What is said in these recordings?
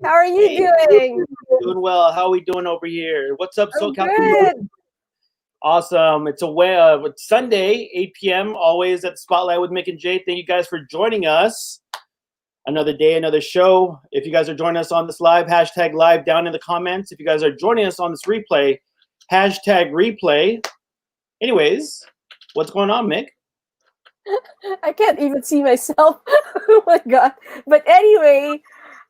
How are you Hey, doing? doing well. How are we doing over here? What's up, I'm SoCal? good. Awesome. It's Sunday, 8 p.m. Always at the Spotlight with Mick and Jay. Thank you guys for joining us. Another day, another show. If you guys are joining us on this live, hashtag live down in the comments. If you guys are joining us on this replay, hashtag replay. Anyways, what's going on, Mick? I can't even see myself. Oh my god. But anyway,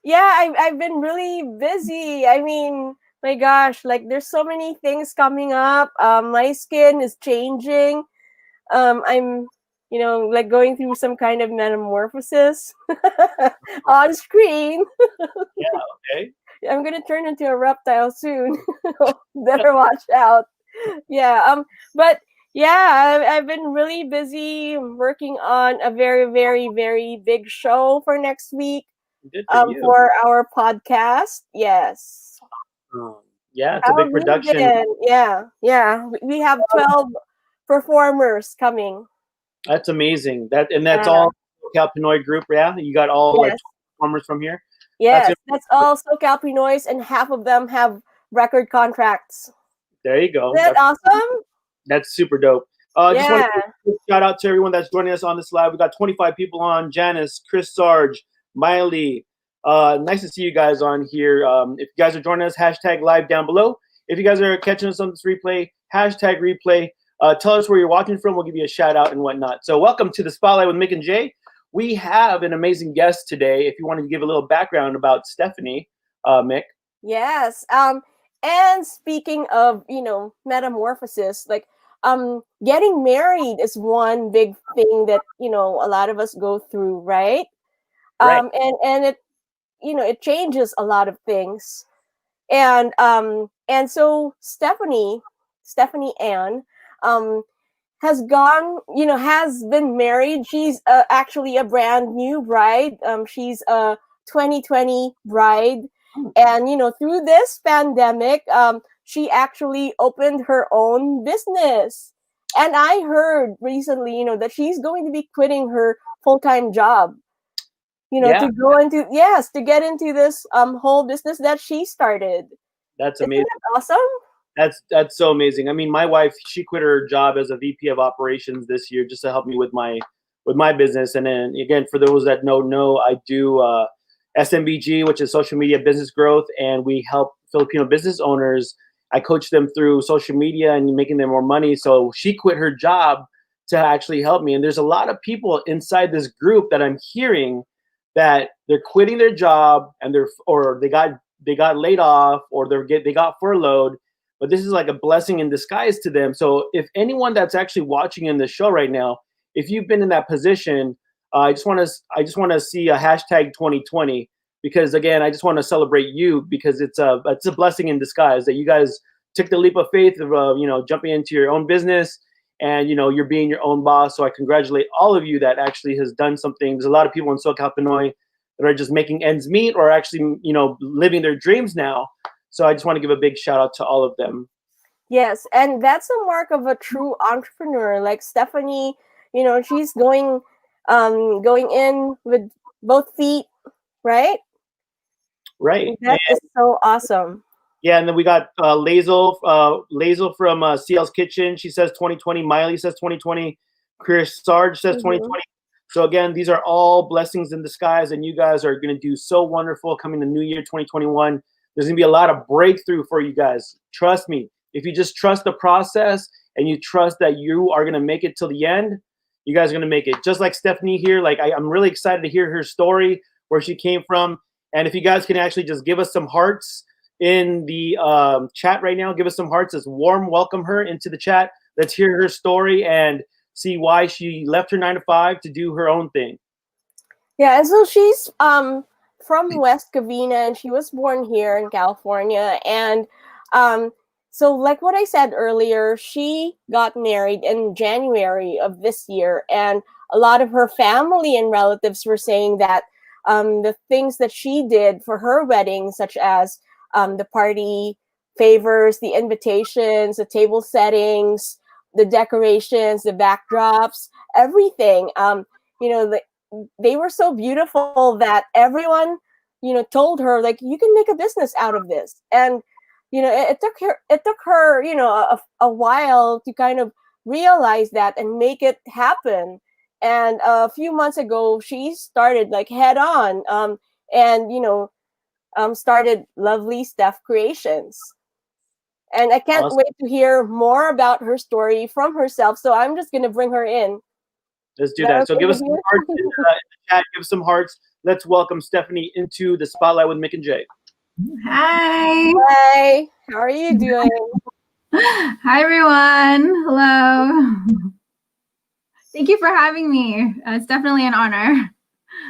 yeah, I've been really busy. I mean, my gosh, like there's so many things coming up. My skin is changing. I'm like going through some kind of metamorphosis on screen. Yeah, okay. I'm gonna turn into a reptile soon. Better watch out. Yeah. But yeah, I've been really busy working on a very, very, very big show for next week. Good for you. For our podcast. Yes. Yeah, it's a How have big you production. been? Yeah, yeah. We have 12 performers coming. That's amazing. That's Yeah. all SoCal Pinoy group. Yeah, you got all like Yes. performers from here. That's Yes. That's all SoCal Pinoys, and half of them have record contracts. There you Isn't go. that awesome? That's super dope. Just want Yeah. to give a shout out to everyone that's joining us on this live. We got 25 people on. Janice, Chris Sarge, Miley. Nice to see you guys on here. If you guys are joining us, hashtag live down below. If you guys are catching us on this replay, hashtag replay. Tell us where you're watching from. We'll give you a shout out and whatnot. So welcome to the Spotlight with Mick and Jay. We have an amazing guest today. If you wanted to give a little background about Stephanie, Mick. Yes. And speaking of, metamorphosis, like getting married is one big thing that, a lot of us go through, right? Right. And it, it changes a lot of things. And so Stephanie Ann, um has been married. She's actually a brand new bride. She's a 2020 bride, and through this pandemic, she actually opened her own business. And I heard recently, that she's going to be quitting her full-time job, Yeah, to go into, yes, to get into this whole business that she started. that's Isn't amazing. that awesome? That's so amazing. I mean, my wife, she quit her job as a VP of operations this year just to help me with my business. And then again, for those that don't know, I do SMBG, which is social media business growth, and we help Filipino business owners. I coach them through social media and making them more money. So she quit her job to actually help me. And there's a lot of people inside this group that I'm hearing that they're quitting their job and they got laid off or they got furloughed, but this is like a blessing in disguise to them. So if anyone that's actually watching in the show right now, if you've been in that position, I just want to see a hashtag 2020, because again, I just want to celebrate you, because it's a blessing in disguise that you guys took the leap of faith of jumping into your own business, and you're being your own boss. So I congratulate all of you that actually has done something. There's a lot of people in SoCal Pinoy that are just making ends meet or actually living their dreams now. So I just want to give a big shout out to all of them. Yes, and that's a mark of a true entrepreneur. Like Stephanie, she's going in with both feet, right? Right. That is so awesome. Yeah, and then we got Lazel from CL's Kitchen. She says 2020. Miley says 2020. Chris Sarge says Hmm. 2020. So again, these are all blessings in disguise, and you guys are going to do so wonderful coming the new year 2021. There's going to be a lot of breakthrough for you guys. Trust me. If you just trust the process and you trust that you are going to make it till the end, you guys are going to make it. Just like Stephanie here, like I'm really excited to hear her story, where she came from. And if you guys can actually just give us some hearts in the chat right now. Give us some hearts. Let's warm welcome her into the chat. Let's hear her story and see why she left her 9 to 5 to do her own thing. Yeah, and so she's from West Covina, and she was born here in California. And so like what I said earlier, she got married in January of this year, and a lot of her family and relatives were saying that the things that she did for her wedding, such as the party favors, the invitations, the table settings, the decorations, the backdrops, everything, they were so beautiful that everyone told her like, you can make a business out of this. And it took her a while to kind of realize that and make it happen. And a few months ago she started like head on, and started Lovely Steph Creations. And I can't Awesome. wait to hear more about her story from herself, so I'm just going to bring her in. Let's do Is that. So okay give us with some you? hearts in the chat. Give some hearts. Let's welcome Stephanie into the spotlight with Mick and Jay. Hi. Hi, how are you doing? Hi, everyone. Hello. Thank you for having me. It's definitely an honor.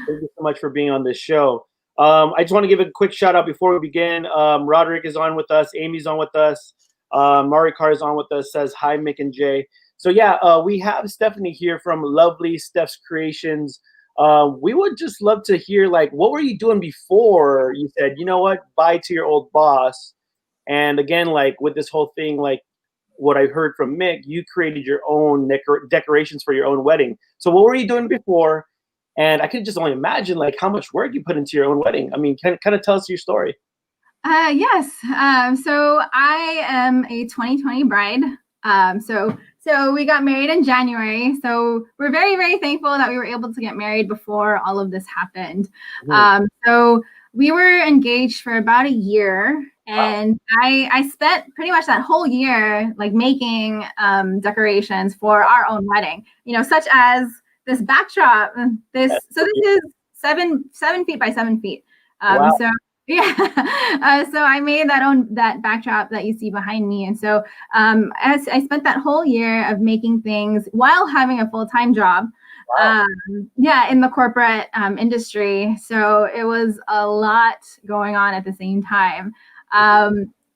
Thank you so much for being on this show. I just want to give a quick shout out before we begin. Roderick is on with us. Amy's on with us. Marikar is on with us. Says hi, Mick and Jay. So yeah, we have Stephanie here from Lovely Steph's Creations. We would just love to hear, like, what were you doing before you said, you know what, bye to your old boss? And again, like with this whole thing, like what I heard from Mick, you created your own decorations for your own wedding. So what were you doing before? And I could just only imagine like how much work you put into your own wedding. I mean, kind of tell us your story. Yes. So I am a 2020 bride. So we got married in January. So we're very, very thankful that we were able to get married before all of this happened. So we were engaged for about a year, and I spent pretty much that whole year like making decorations for our own wedding, such as this backdrop. This is 7 feet by 7 feet. Wow. So yeah, so I made that backdrop that you see behind me, and so as I spent that whole year of making things while having a full-time job. Wow. In the corporate industry. So it was a lot going on at the same time.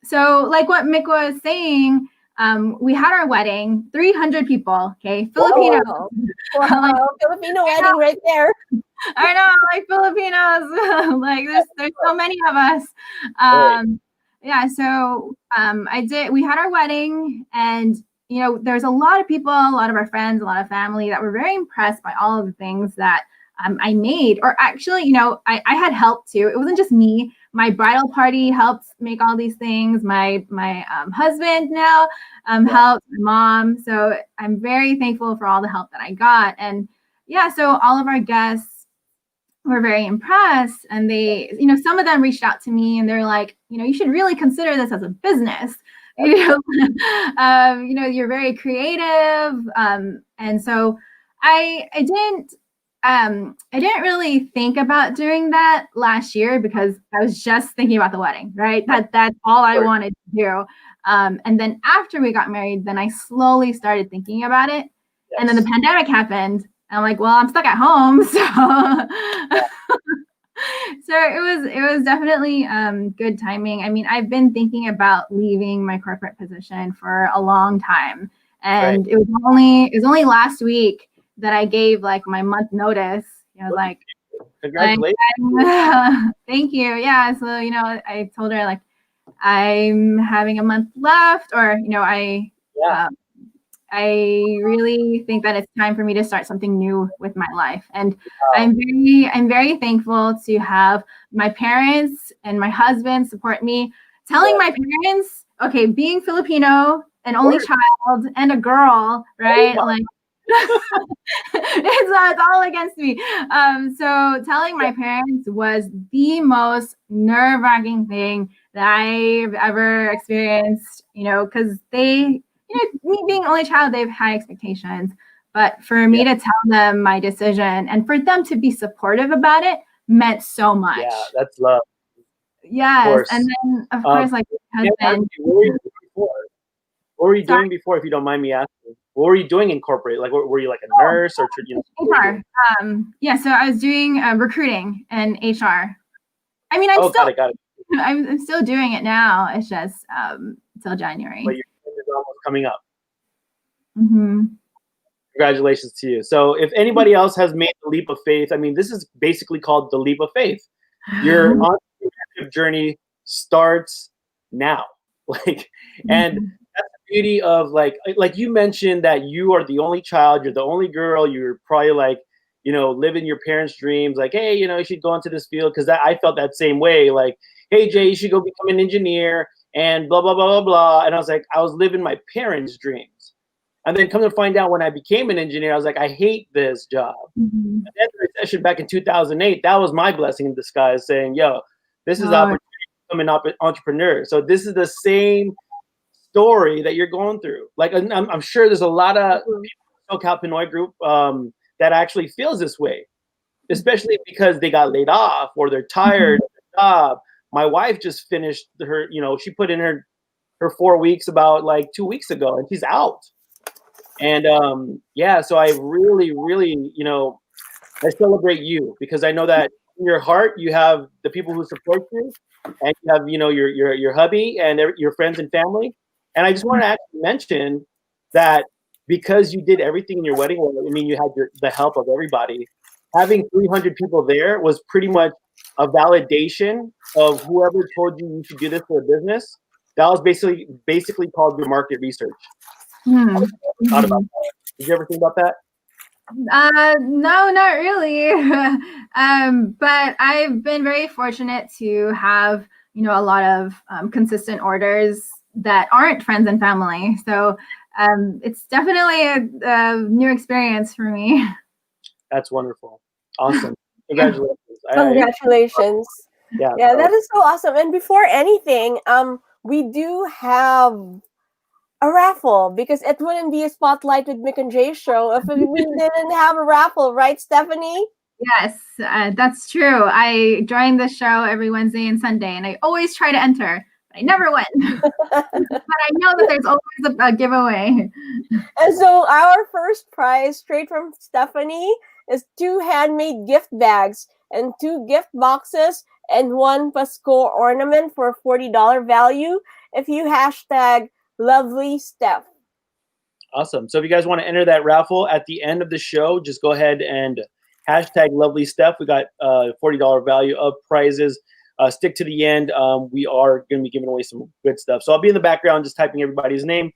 So like what Mick was saying, we had our wedding, 300 people, okay, Filipino. Wow. Filipino wedding right there. I know, like Filipinos, like there's so many of us. We had our wedding, and there's a lot of people, a lot of our friends, a lot of family that were very impressed by all of the things that I made. Or actually, I had help too. It wasn't just me. My bridal party helped make all these things. My husband now helped, my mom. So I'm very thankful for all the help that I got. And so all of our guests were very impressed, and they, some of them reached out to me and they're like, you should really consider this as a business. You're very creative. And so I didn't really think about doing that last year because I was just thinking about the wedding, right? That's all I wanted to do. And then after we got married, then I slowly started thinking about it. Yes. And then the pandemic happened. I'm like, well, I'm stuck at home. So it was definitely good timing. I mean, I've been thinking about leaving my corporate position for a long time. And It was only last week that I gave like my month notice. Like, congratulations. Thank you. Yeah. So, I told her like I'm having a month left, or, I really think that it's time for me to start something new with my life. And I'm very thankful to have my parents and my husband support me. Telling my parents, okay, being Filipino, an only child and a girl, right? Like it's all against me. So telling my parents was the most nerve-wracking thing that I've ever experienced, because they, me being only child, they have high expectations. But for me to tell them my decision and for them to be supportive about it meant so much. Yeah, that's love. Yes. And then, of course, like husband. What were you doing before, if you don't mind me asking? What were you doing in corporate? Like, were you like a nurse or HR? So I was doing recruiting and HR. I mean, got it. I'm still doing it now. It's just till January. But your is almost coming up. Mm-hmm. Congratulations to you. So if anybody else has made the leap of faith, I mean, this is basically called the leap of faith. Your entrepreneurship journey starts now. And that's the beauty of like you mentioned that you are the only child, you're the only girl, you're probably like, living your parents' dreams. Like, hey, you should go into this field, because I felt that same way. Like, hey, Jay, you should go become an engineer and blah blah blah blah blah. And I was like, I was living my parents' dreams. And then come to find out, when I became an engineer, I was like, I hate this job. Mm-hmm. And then the recession back in 2008, that was my blessing in disguise, saying, yo, this is the opportunity to become an entrepreneur. So this is the same story that you're going through. Like, I'm sure there's a lot of people in the SoCal Pinoy group that actually feels this way, especially because they got laid off or they're tired of their job. My wife just finished her, she put in her 4 weeks about like 2 weeks ago, and she's out. And so I really, really, I celebrate you, because I know that in your heart you have the people who support you, and you have, your hubby and your friends and family. And I just want to actually mention that, because you did everything in your wedding, well, I mean, you had the help of everybody. Having 300 people there was pretty much a validation of whoever told you should do this for a business. That was basically called your market research. Thought about that. Did you ever think about that? No, not really. But I've been very fortunate to have, a lot of consistent orders that aren't friends and family. So it's definitely a new experience for me. That's wonderful. Awesome. Congratulations. Congratulations. Yeah, that is so awesome. And before anything, we do have a raffle, because it wouldn't be a Spotlight with Mick and Jay show if we didn't have a raffle, right, Stephanie? Yes, that's true. I join the show every Wednesday and Sunday, and I always try to enter, but I never win. But I know that there's always a giveaway. And so our first prize, straight from Stephanie, is 2 handmade gift bags and 2 gift boxes and 1 Pasko ornament for a $40 value if you hashtag Lovely Steph. Awesome. So if you guys want to enter that raffle at the end of the show, just go ahead and hashtag Lovely Steph. We got $40 value of prizes. Stick to the end. We are going to be giving away some good stuff. So I'll be in the background just typing everybody's name.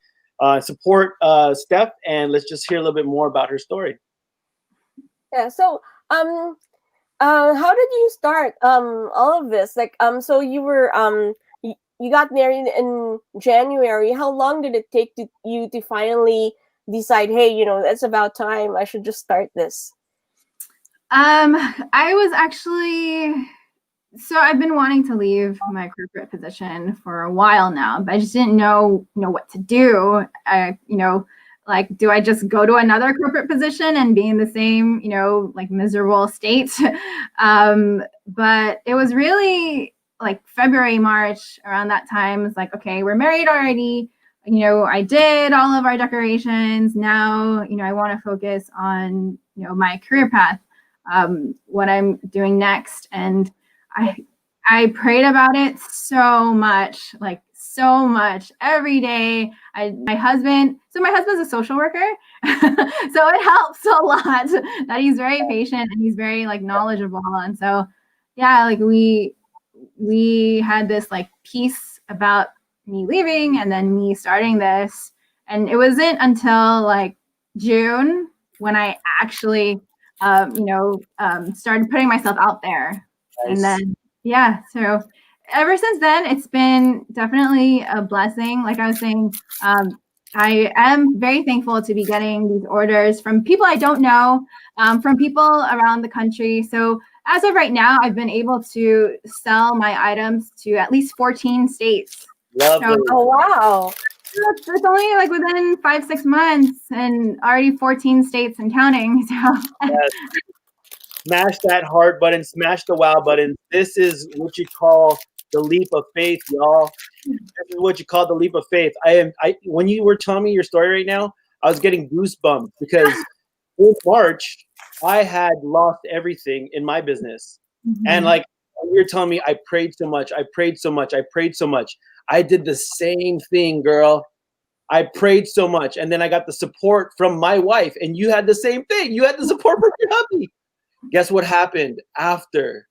Support Steph, and let's just hear a little bit more about her story. Yeah. So how did you start all of this? Like so you were you got married in January. How long did it take you to finally decide, hey, it's about time, I should just start this? I was actually, so I've been wanting to leave my corporate position for a while now, but I just didn't know what to do. Like, do I just go to another corporate position and be in the same, like miserable state? But it was really like February, March, around that time. It's like, okay, we're married already. I did all of our decorations. Now, I want to focus on, my career path, what I'm doing next. And I prayed about it so much, every day. My husband's a social worker. So it helps a lot that he's very patient and he's very like knowledgeable. And so, yeah, like we had this like peace about me leaving and then me starting this. And it wasn't until like June when I actually, started putting myself out there. Nice. And then, yeah, so ever since then, it's been definitely a blessing. Like I was saying, I am very thankful to be getting these orders from people I don't know, from people around the country. So as of right now, I've been able to sell my items to at least 14 states. Lovely. So, oh, wow. It's only like within 5-6 months and already 14 states and counting. So yes. Smash that heart button, smash the wow button. This is what you call the leap of faith, y'all. This is what you call the leap of faith. When you were telling me your story right now, I was getting goosebumps because in March, I had lost everything in my business. Mm-hmm. And like you're telling me, I prayed so much. I did the same thing, girl. I prayed so much. And then I got the support from my wife. And you had the same thing. You had the support from your hubby. Guess what happened after?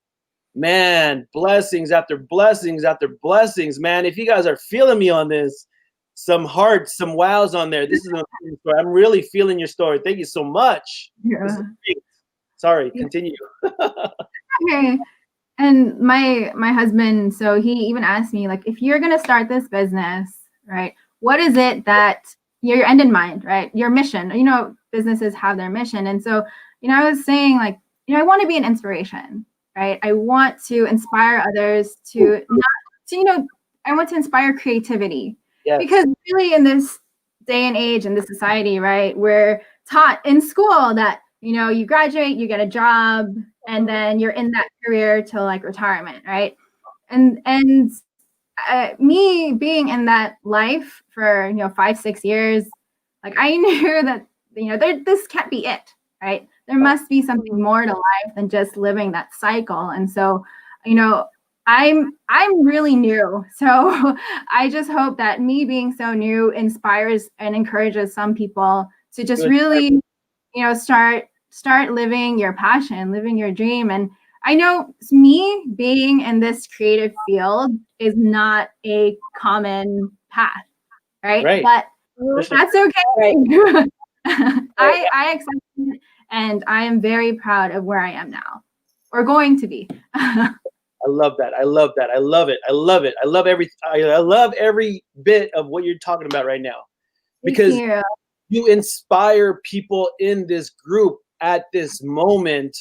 Man, blessings after blessings after blessings, man. If you guys are feeling me on this, some hearts, some wows on there. This is an amazing story. I'm really feeling your story. Thank you so much. Yeah. Sorry, continue. Okay. And my husband, so he even asked me, like, if you're gonna start this business, right, what is it that your end in mind, right? Your mission. You know, businesses have their mission. And so, you know, I was saying, like, you know, I want to be an inspiration, right? I want to inspire others to not to, you know, I want to inspire creativity. Yes. Because really in this day and age in this society, right, we're taught in school that, you know, you graduate, you get a job, and then you're in that career till like retirement, right? And me being in that life for, you know, 5-6 years, like I knew that, you know, this can't be it, right? There must be something more to life than just living that cycle. And so, you know, I'm really new, so I just hope that me being so new inspires and encourages some people to just really, you know, start living your passion, living your dream. And I know me being in this creative field is not a common path, right? But that's okay. Right. I accept it, and I am very proud of where I am now, or going to be. I love that. I love that. I love it. I love it. I love I love every bit of what you're talking about right now, because you inspire people in this group at this moment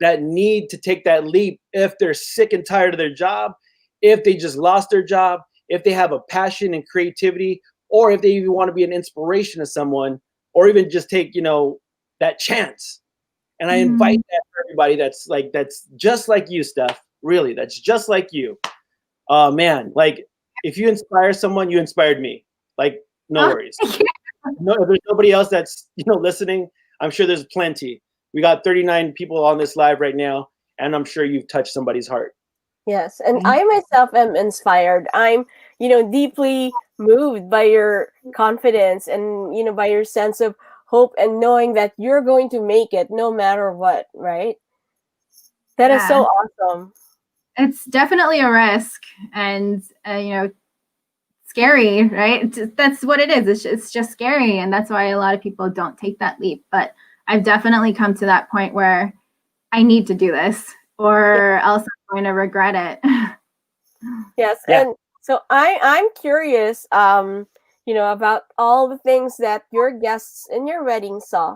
that need to take that leap if they're sick and tired of their job, if they just lost their job, if they have a passion and creativity, or if they even want to be an inspiration to someone, or even just take, you know, that chance. And I invite that for everybody that's just like you, Steph. Really, that's just like you. Man, like if you inspire someone, you inspired me. Like, no worries. No, if there's nobody else that's, you know, listening, I'm sure there's plenty. We got 39 people on this live right now, and I'm sure you've touched somebody's heart. Yes, and I myself am inspired. I'm, you know, deeply moved by your confidence and, you know, by your sense of hope and knowing that you're going to make it no matter what, right? That is so awesome. It's definitely a risk, and you know, scary, right? That's what it is. It's just scary, and that's why a lot of people don't take that leap. But I've definitely come to that point where I need to do this, or else I'm going to regret it. Yes, and so I'm curious, you know, about all the things that your guests in your wedding saw,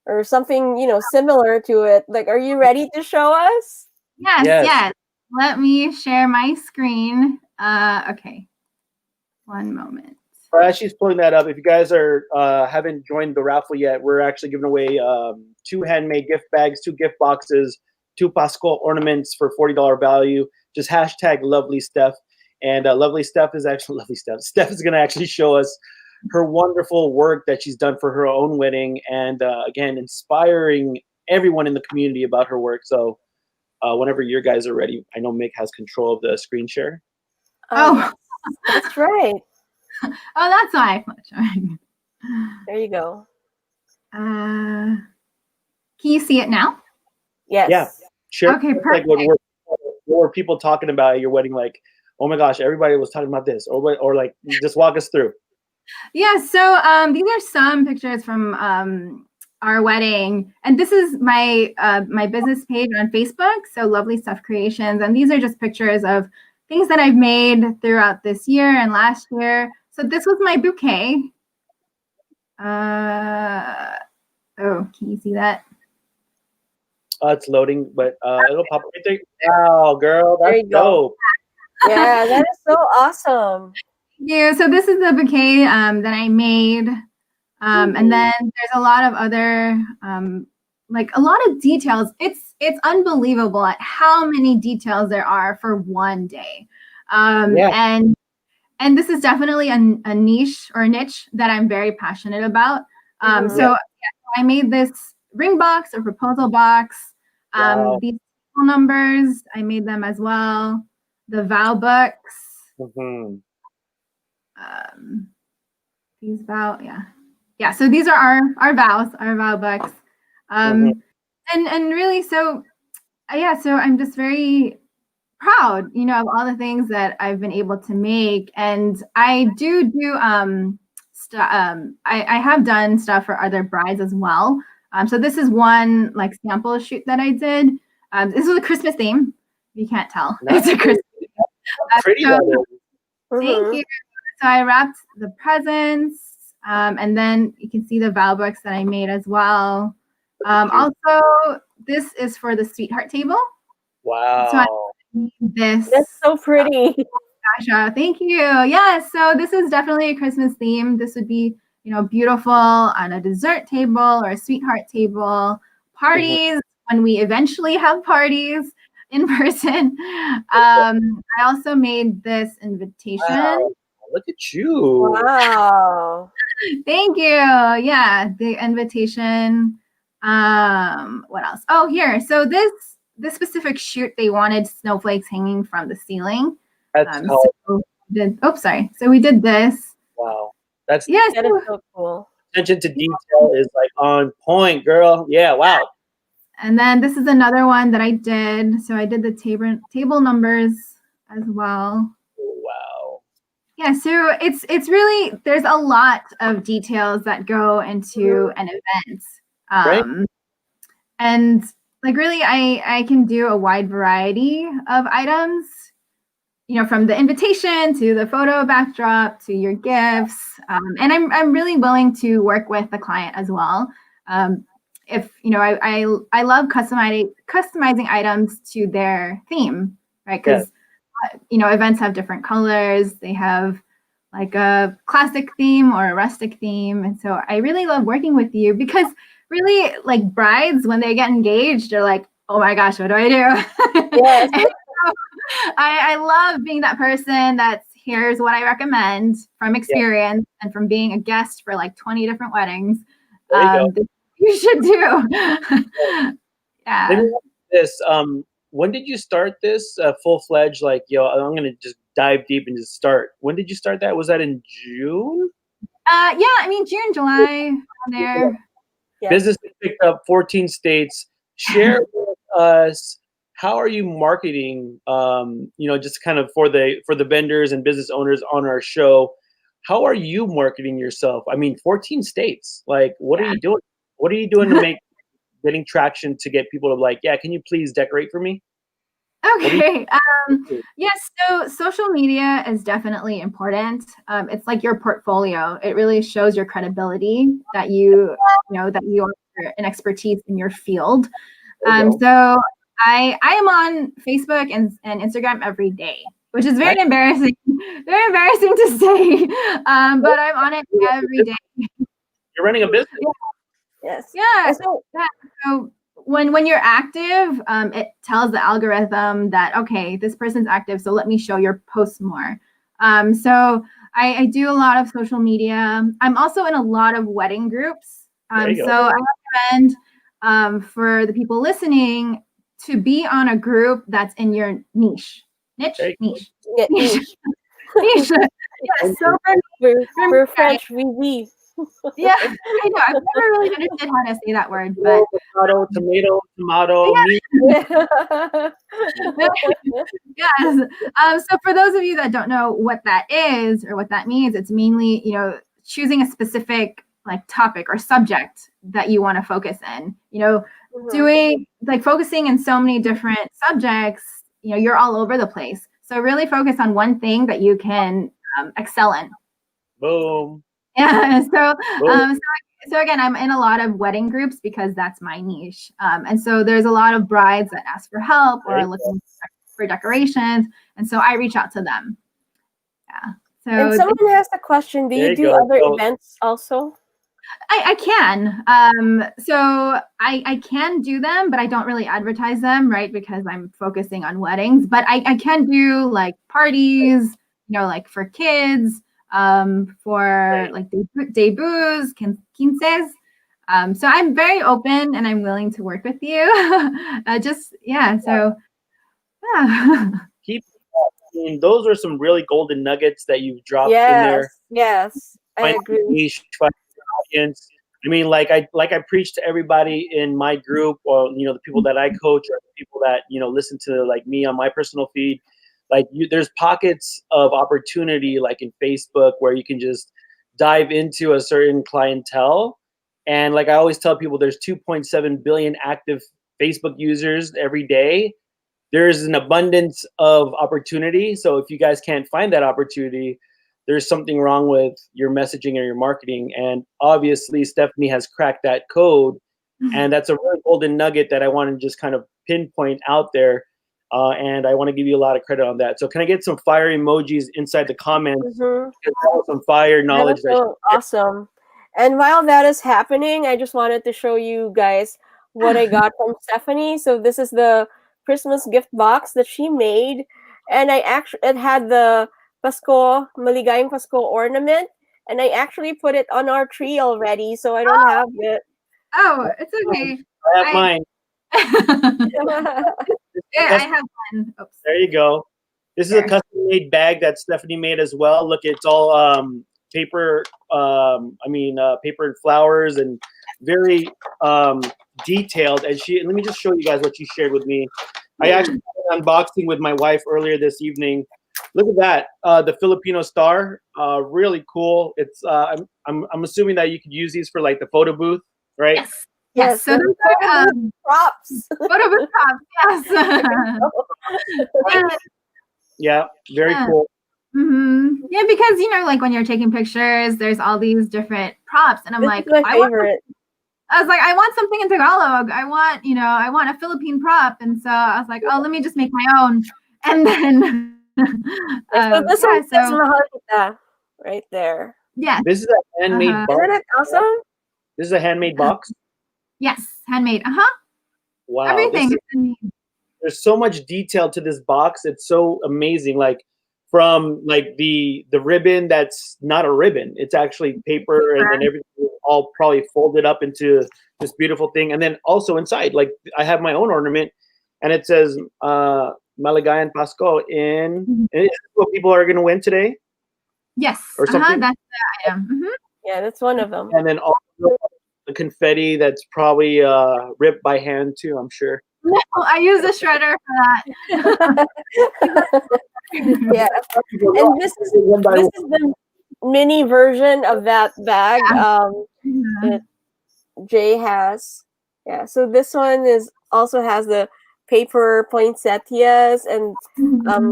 or something, you know, similar to it. Like, are you ready to show us? Yes. Let me share my screen. Okay. One moment. As she's pulling that up, if you guys are haven't joined the raffle yet, we're actually giving away 2 handmade gift bags, 2 gift boxes, 2 Pasko ornaments for $40 value. Just hashtag lovely Steph. And lovely Steph is actually lovely Steph. Steph is going to actually show us her wonderful work that she's done for her own wedding, and again, inspiring everyone in the community about her work. So whenever your guys are ready, I know Mick has control of the screen share. Oh, that's right. Oh, that's why. There you go. Can you see it now? Yes. Yeah. Sure. Okay, perfect. Like what were people talking about at your wedding? Like, oh my gosh, everybody was talking about this, or like, just walk us through. Yeah. So these are some pictures from our wedding, and this is my my business page on Facebook. So Lovely Steph Creations, and these are just pictures of things that I've made throughout this year and last year. So this was my bouquet. Oh, can you see that? It's loading, but it'll pop right there. Wow, girl, that's dope. Yeah, that is so awesome. Yeah, so this is the bouquet that I made. And then there's a lot of other, like a lot of details. It's unbelievable at how many details there are for one day. And this is definitely a niche or a niche that I'm very passionate about. So I made this ring box or proposal box. These numbers, I made them as well. The vow books. These vow, yeah. So these are our vows, our vow books. And really, so so I'm just very proud, you know, of all the things that I've been able to make. And I do I have done stuff for other brides as well. So this is one like sample shoot that I did. This was a Christmas theme. You can't tell. Nice. It's a Christmas. Pretty. So, Mhm. thank you. So I wrapped the presents, and then you can see the val books that I made as well. Also, this is for the sweetheart table. Wow. So I made this. That's so pretty. Asha, thank you. Yeah, so this is definitely a Christmas theme. This would be, beautiful on a dessert table or a sweetheart table. Parties, when we eventually have parties in person. I also made this invitation. Wow. Look at you. Wow. Thank you. Yeah, the invitation. What else? Oh, here. So this specific shoot, they wanted snowflakes hanging from the ceiling. That's Sorry. So we did this. wow. That's Yes. That is so cool. attention to detail is like on point, girl. Yeah, wow. And then this is another one that I did. So I did the table numbers as well. Wow. Yeah, so it's really, there's a lot of details that go into an event. Right. And like really I can do a wide variety of items, from the invitation to the photo backdrop to your gifts. And I'm really willing to work with the client as well. If I love customizing items to their theme, right? Because events have different colors. They have like a classic theme or a rustic theme, and so I really love working with you because really, like brides when they get engaged are like, oh my gosh, what do I do? Yes. I love being that person that's here's what I recommend from experience and from being a guest for like 20 different weddings. You should do. Yeah. Let me ask this. When did you start this full-fledged? Like, I'm gonna just dive deep and just start. When did you start that? Was that in June? Yeah, I mean June, July, there. Yes. Business picked up 14 states. Share with us, how are you marketing? Just kind of for the vendors and business owners on our show. How are you marketing yourself? I mean, 14 states. Like, what are you doing? What are you doing to getting traction to get people to like, yeah, can you please decorate for me? Okay. Yes. So social media is definitely important. It's like your portfolio. It really shows your credibility that you are an expertise in your field. So I am on Facebook and Instagram every day, which is very embarrassing to say. But I'm on it every day. You're running a business. Yes. Yeah. So when you're active, it tells the algorithm that, okay, this person's active, so let me show your posts more. So I do a lot of social media. I'm also in a lot of wedding groups. So I recommend for the people listening to be on a group that's in your niche. Niche. Yeah, niche. Niche. Yeah, so we're French, oui. Yeah, I know. I've never really understood how to say that word, but tomato. Yes. So for those of you that don't know what that is or what that means, it's mainly, choosing a specific like topic or subject that you want to focus in, doing like focusing in so many different subjects, you're all over the place. So really focus on one thing that you can excel in. Boom. Yeah. So again, I'm in a lot of wedding groups because that's my niche. And so there's a lot of brides that ask for help or are looking for decorations. And so I reach out to them. Yeah. So and someone asked a question, do you do other events also? I can. So I can do them, but I don't really advertise them, right? Because I'm focusing on weddings. But I can do like parties, like for kids. For like debuts, quinces. So I'm very open and I'm willing to work with you. So yeah. Those are some really golden nuggets that you've dropped in there. Yes, I agree. Audience. I mean, like I preach to everybody in my group, or the people that I coach, or the people that listen to like me on my personal feed. Like there's pockets of opportunity, like in Facebook, where you can just dive into a certain clientele And like I always tell people, there's 2.7 billion active Facebook users every day. There's an abundance of opportunity. So if you guys can't find that opportunity, there's something wrong with your messaging or your marketing. And obviously, Stephanie has cracked that code. And that's a really golden nugget that I want to just kind of pinpoint out there. And I want to give you a lot of credit on that. So can I get some fire emojis inside the comments? That was some fire knowledge. That was so awesome. And while that is happening, I just wanted to show you guys what I got from Stephanie. So this is the Christmas gift box that she made. And it had the Pasko, Maligayang Pasko ornament. And I actually put it on our tree already, so I don't have it. Oh, it's okay. I have mine. I have one. Oops. There you go. This is a custom-made bag that Stephanie made as well. Look, it's all paper. Paper and flowers, and very detailed. And let me just show you guys what she shared with me. I actually did an unboxing with my wife earlier this evening. Look at that, the Filipino star. Really cool. It's I'm assuming that you could use these for like the photo booth, right? Yes. Yes. So those are props. Photo booth props. Yes. Yeah. Very cool. Mm-hmm. Yeah, because like when you're taking pictures, there's all these different props, and I'm This like, is my favorite. I was like, I want something in Tagalog. I want a Philippine prop, and so I was like, oh, let me just make my own, and then. So this one says Mahalita right there. Yeah. This is a handmade box. Isn't it awesome? This is a handmade box? Yes, handmade. Wow. Everything. There's so much detail to this box. It's so amazing. Like from like the ribbon that's not a ribbon. It's actually paper, and then everything is all probably folded up into this beautiful thing. And then also inside, like I have my own ornament, and it says Maligayang Pasko in. Is this what people are going to win today? Yes. Or something? That's the item. Mm-hmm. Yeah, that's one of them. And then also the confetti that's probably ripped by hand too, I'm sure. No, I use a shredder for that. Yeah. And this is the mini version of that bag that Jay has. Yeah, so this one also has the paper poinsettias and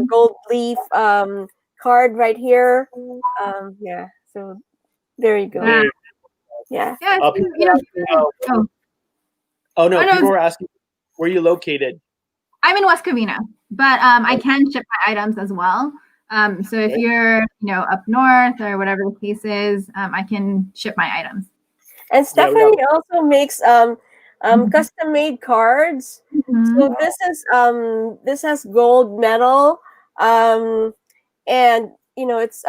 gold leaf card right here. Yeah, so there you go. Yeah. Oh no, people were asking, where are you located? I'm in West Covina, but I can ship my items as well. So if you're up north or whatever the case is, I can ship my items. And Stephanie also makes custom made cards. So this has gold metal, and it's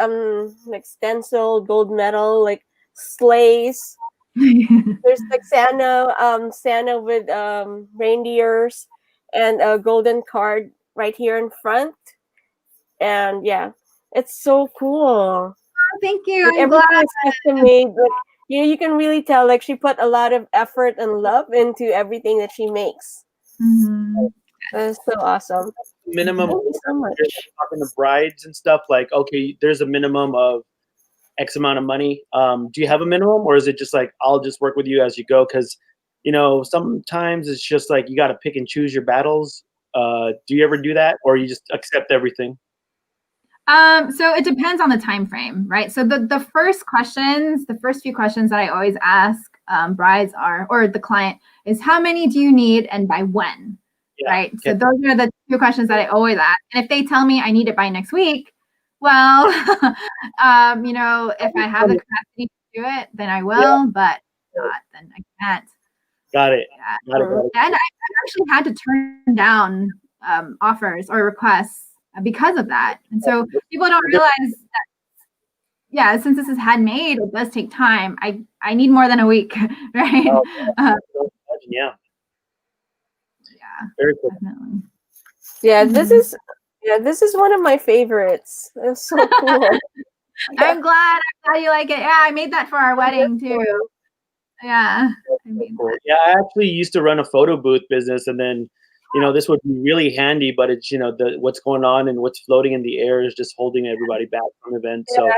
like stencil gold metal, like sleighs. There's like Santa with reindeers and a golden card right here in front. And yeah, it's so cool. Thank you. Like, everything is custom made. Like, you can really tell like she put a lot of effort and love into everything that she makes. That's so awesome. Minimum. Thank you so much. Talking to brides and stuff, like, okay, there's a minimum of X amount of money. Do you have a minimum, or is it just like, I'll just work with you as you go? Because sometimes it's just like you got to pick and choose your battles. Do you ever do that, or you just accept everything? So it depends on the time frame, right? So the first few questions that I always ask brides or the client is, how many do you need and by when? Yeah, right. Okay. So those are the two questions that I always ask. And if they tell me I need it by next week, well, if I have the capacity to do it, then I will, but if not, then I can't. Got it. Got it. And I've actually had to turn down offers or requests because of that. And so people don't realize that, since this is handmade, it does take time. I need more than a week, right? Yeah. Very cool. Definitely. Yeah, this is one of my favorites. It's so cool. I'm glad you like it. Yeah, I made that for our wedding too. Yeah. Yeah, I actually used to run a photo booth business, and then this would be really handy, but it's what's going on and what's floating in the air is just holding everybody back from the event. So,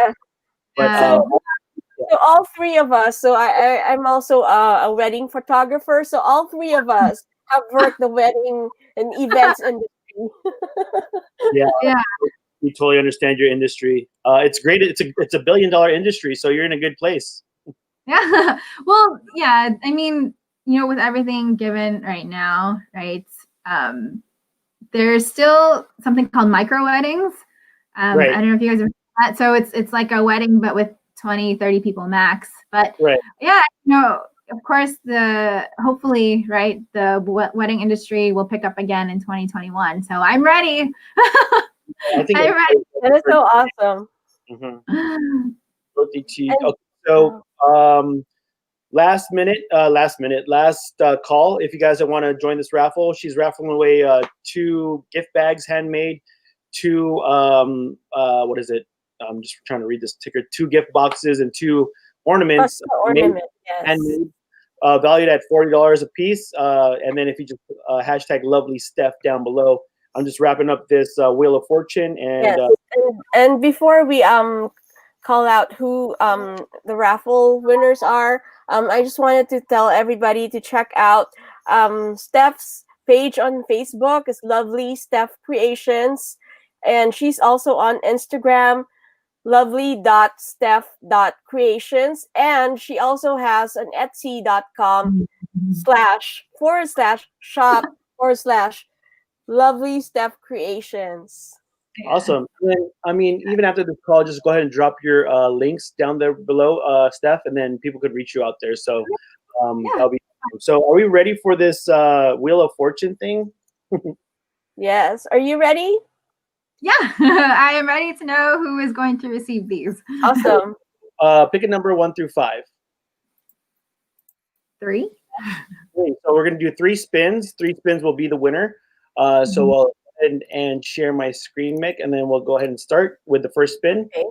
So all three of us. So I'm also a wedding photographer. So all three of us have worked the wedding and events industry. Yeah, Yeah. we totally understand your industry. It's great. It's a $1 billion industry, so you're in a good place. Yeah. Well, yeah. I mean, with everything given right now, right? There's still something called micro weddings. Right. I don't know if you guys have heard that. So it's like a wedding, but with 20, 30 people max. But Right. yeah, of course, hopefully, right, the wedding industry will pick up again in 2021. So I'm ready. I think I'm ready. That is so awesome. Mm-hmm. Okay, And, so last call. If you guys want to join this raffle, she's raffling away 2 gift bags, handmade, 2 what is it? I'm just trying to read this ticker. 2 gift boxes and 2 ornaments, ornament, yes. handmade, valued at $40 a piece. And then if you just hashtag lovely Steph down below. I'm just wrapping up this Wheel of Fortune, and Yes. And before we call out who the raffle winners are, I just wanted to tell everybody to check out Steph's page on Facebook. Is Lovely Steph Creations, and she's also on Instagram, lovely.steph.creations, and she also has an etsy.com//shop/ Lovely Steph Creations. awesome. And then, I mean, even after this call, just go ahead and drop your links down there below, Steph, and then people could reach you out there. So that'll be awesome. So are we ready for this Wheel of Fortune thing? Yes. Are you ready? Yeah, I am ready to know who is going to receive these. Awesome. Pick a number 1 through 5. 3. So we're going to do 3 spins. 3 spins will be the winner. So I'll go ahead and share my screen, Mick, and then we'll go ahead and start with the first spin. Okay.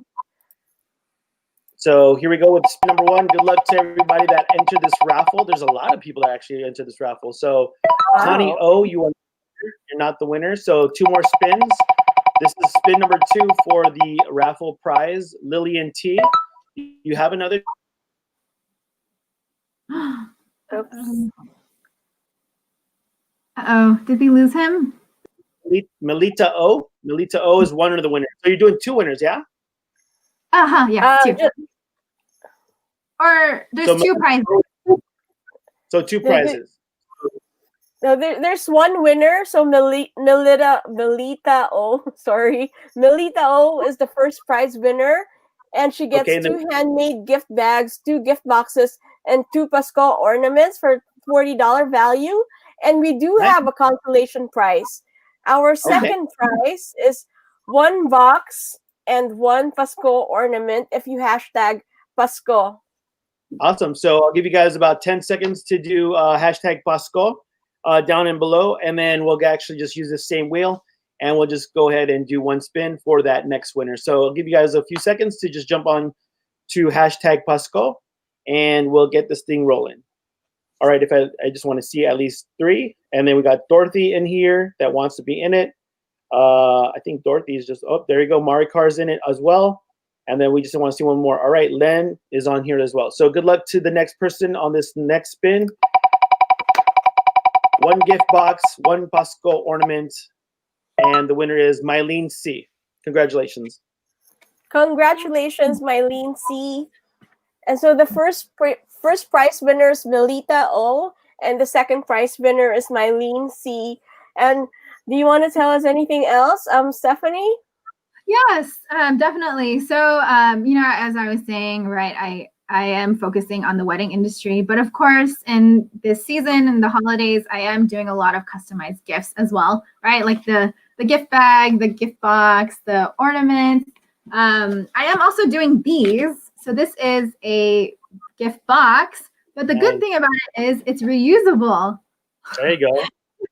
So here we go with spin number 1. Good luck to everybody that entered this raffle. There's a lot of people that actually entered this raffle. So Connie O, you're not the winner. So 2 more spins. This is spin number 2 for the raffle prize. Lillian T, you have another. Oops. Uh-oh, did we lose him? Melita O. Melita O is one of the winners. So you're doing 2 winners, yeah? Yeah, 2. Or there's 2 prizes. So 2 prizes. No, there's 1 winner. So Melita O. Sorry, Melita O is the first prize winner, and she gets 2 handmade gift bags, 2 gift boxes, and 2 Pasko ornaments for $40 value. And we do have a consolation prize. Our second prize is 1 box and 1 Pasko ornament if you hashtag Pasko. Awesome. So I'll give you guys about 10 seconds to do hashtag Pasko down and below, and then we'll actually just use the same wheel, and we'll just go ahead and do 1 spin for that next winner. So I'll give you guys a few seconds to just jump on to hashtag Pasko, and we'll get this thing rolling. All right, if I just want to see at least 3, and then we got Dorothy in here that wants to be in it. I think Dorothy is just, there you go. Marikar's in it as well. And then we just want to see 1 more. All right, Len is on here as well. So good luck to the next person on this next spin. 1 gift box, 1 Pasko ornament, and the winner is Mylene C. Congratulations. Congratulations, Mylene C. And so the first prize winner is Melita O, and the second prize winner is Mylene C. And do you want to tell us anything else, Stephanie? Yes, definitely. So, as I was saying, right, I am focusing on the wedding industry, but of course, in this season and the holidays, I am doing a lot of customized gifts as well, right? Like the gift bag, the gift box, the ornaments. I am also doing these. So this is a gift box, but the good thing about it is it's reusable. There you go.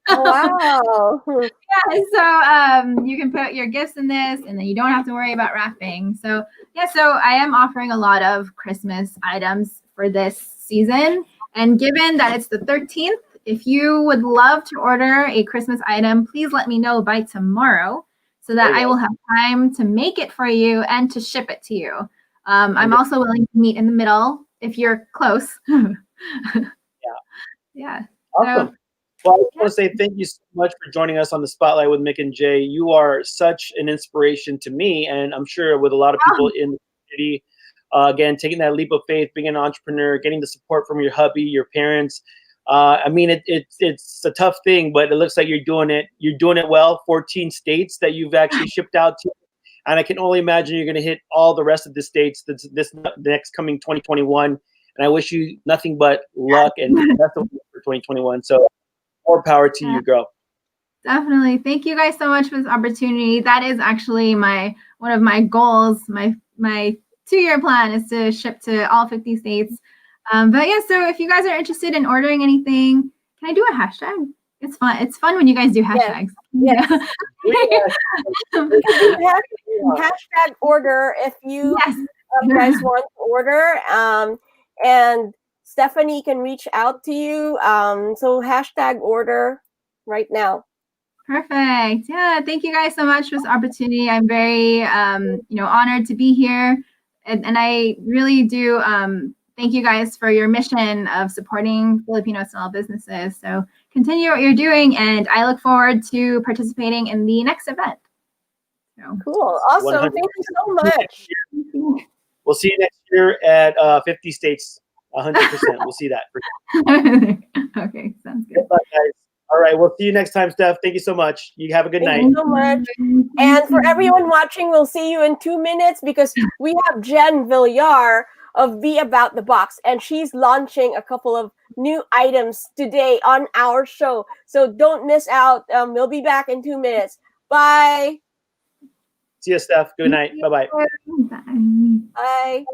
Wow. Yeah, so you can put your gifts in this, and then you don't have to worry about wrapping. So yeah, so I am offering a lot of Christmas items for this season. And given that it's the 13th, if you would love to order a Christmas item, please let me know by tomorrow so that I will have time to make it for you and to ship it to you. I'm also willing to meet in the middle if you're close. Yeah. Awesome. So, Well, I just want to say thank you so much for joining us on the Spotlight with Mick and Jay. You are such an inspiration to me, and I'm sure with a lot of people in the community. Again, taking that leap of faith, being an entrepreneur, getting the support from your hubby, your parents. I mean, it's a tough thing, but it looks like you're doing it. You're doing it well. 14 states that you've actually shipped out to, and I can only imagine you're going to hit all the rest of the states this next coming 2021. And I wish you nothing but luck and best of luck for 2021. So more power to you, girl. Definitely. Thank you guys so much for this opportunity. That is actually one of my goals. My 2-year plan is to ship to all 50 states. But yeah, so if you guys are interested in ordering anything, can I do a hashtag? It's fun. It's fun when you guys do hashtags. Yes. Yeah. Hashtag order if you guys want to order. And Stephanie can reach out to you. So hashtag order right now. Perfect. Yeah. Thank you guys so much for this opportunity. I'm very, honored to be here. And I really do thank you guys for your mission of supporting Filipino small businesses. So continue what you're doing, and I look forward to participating in the next event. So. Cool. Awesome. 100%. Thank you so much. We'll see you next year at 50 states. 100%. We'll see that. Okay. Sounds good. Bye, guys. All right. We'll see you next time, Steph. Thank you so much. You have a good night. Thank you so much. And for everyone watching, we'll see you in 2 minutes because we have Jen Villar of Be About the Box, and she's launching a couple of new items today on our show. So don't miss out. We'll be back in 2 minutes. Bye. See you, Steph. Good night. Bye-bye. Bye. Bye.